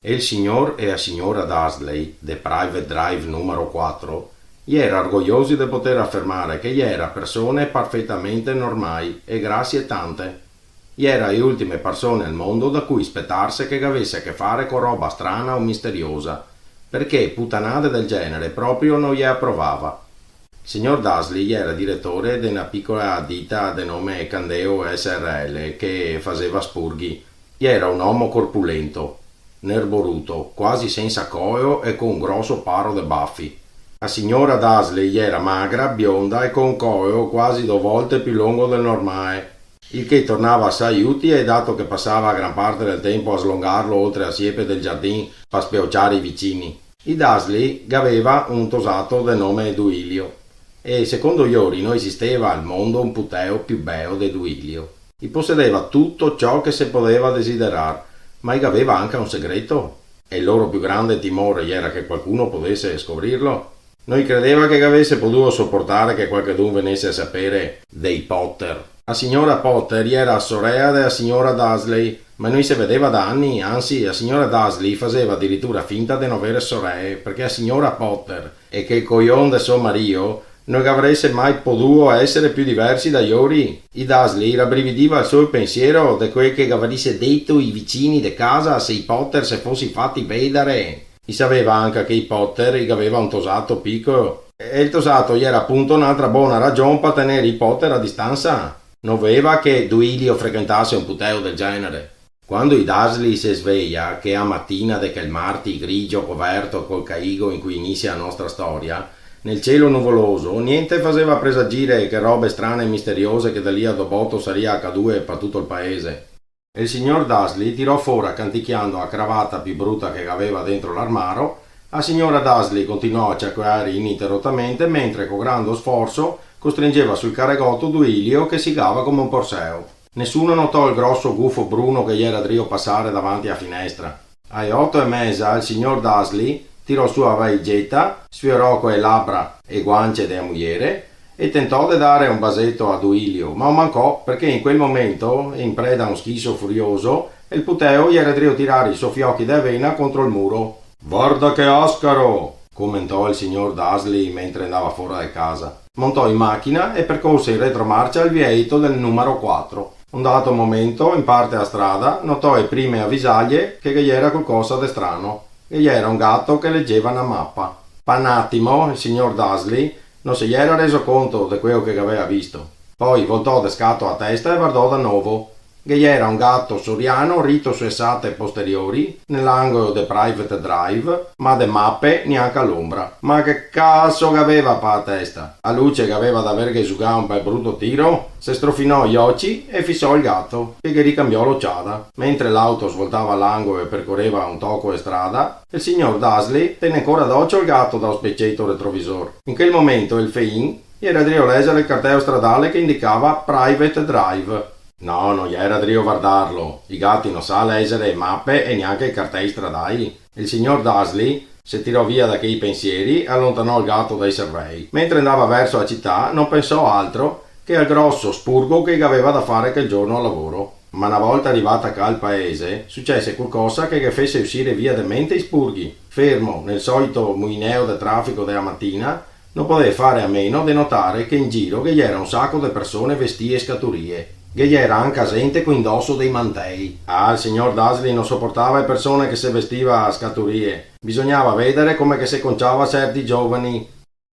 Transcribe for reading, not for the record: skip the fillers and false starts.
E il signor e la signora Dursley, de Private Drive numero 4, era orgogliosi di poter affermare che era persone perfettamente normali e grazie tante. Era le ultime persone al mondo da cui aspettarsi che avesse a che fare con roba strana o misteriosa, perché puttanate del genere proprio non gli approvava. Il signor Dursley era direttore di una piccola ditta di nome Candeo SRL che faceva spurghi. Era un uomo corpulento, nerboruto, quasi senza coeo e con un grosso paro de baffi. La signora Dursley era magra, bionda e con un coeo quasi 2 volte più lungo del normale, il che tornava assai utile dato che passava gran parte del tempo a slongarlo oltre la siepe del giardino per spiauciare i vicini. I Dursley aveva un tosato del nome Duilio e secondo iori non esisteva al mondo un puteo più bello di Duilio. I possedeva tutto ciò che si poteva desiderare, ma aveva anche un segreto, e il loro più grande timore era che qualcuno potesse scoprirlo. Non credeva che avesse potuto sopportare che qualcuno venisse a sapere dei Potter. La signora Potter era sorella della signora Dursley, ma non si vedeva da anni, anzi la signora Dursley faceva addirittura finta di non avere sorelle, perché la signora Potter e che il coglione del suo marito non avreste mai potuto essere più diversi da iori. I Dursley rabbrividiva al suo pensiero di quel che avreste detto i vicini di casa se i Potter si fossi fatti vedere. E sapeva anche che i Potter aveva un tosato piccolo, e il tosato gli era appunto un'altra buona ragione per tenere i Potter a distanza. Non voleva che Duilio frequentasse un puteo del genere. Quando i Dursley si sveglia, che a mattina de che il martì grigio coperto col caigo in cui inizia la nostra storia, nel cielo nuvoloso, niente faceva presagire che robe strane e misteriose che da lì a dopo saria accadute per tutto il paese. E il signor Dursley tirò fuori canticchiando la cravatta più brutta che aveva dentro l'armadio. La signora Dursley continuò a ciacqueare ininterrottamente mentre con grande sforzo costringeva sul carregotto Duilio che sigava come un porseo. Nessuno notò il grosso gufo bruno che gli era drio passare davanti a finestra. Alle 8:30 il signor Dursley tirò su la valigetta, sfiorò quelle labbra e guance della moglie e tentò di dare un basetto a Duilio, ma mancò perché in quel momento, in preda a un schizo furioso, il puteo gli era drio tirare i soffiocchi d'avena contro il muro. «Guarda che ascaro!» commentò il signor Dursley mentre andava fuori da casa. Montò in macchina e percorse in retromarcia il vietto del numero 4. Un dato momento, in parte a strada, notò le prime avvisaglie che gli era qualcosa di strano. E gli era un gatto che leggeva una mappa. Per un attimo il signor Dursley non si gli era reso conto di quello che aveva visto. Poi voltò de scatto a testa e guardò da nuovo. Che gli era un gatto soriano rito su esate posteriori, nell'angolo de Private Drive, ma de mappe neanche all'ombra. Ma che cazzo che aveva per la testa? A luce che aveva da aver gesugà un bel brutto tiro, se strofinò gli occhi e fissò il gatto, che ricambiò l'occhiata. Mentre l'auto svoltava l'angolo e percorreva un tocco di strada, il signor Dursley tenne ancora d'occhio il gatto dallo specchietto retrovisor. In quel momento il fein gli era drio leggere il cartello stradale che indicava Private Drive. No, non gli era drio guardarlo. I gatti non sa leggere le mappe e neanche i cartelli stradali. Il signor Dursley si tirò via da quei pensieri e allontanò il gatto dai servei. Mentre andava verso la città non pensò altro che al grosso spurgo che aveva da fare quel giorno al lavoro. Ma una volta arrivata qua al paese, successe qualcosa che fece uscire via da mente i spurghi. Fermo nel solito mulineo del traffico della mattina, non poteva fare a meno di notare che in giro gli era un sacco di persone vestite e scaturie. Che gli era anche gente con indosso dei mantei. Il signor Dursley non sopportava le persone che si vestiva a scaturie. Bisognava vedere come che si conciava certi giovani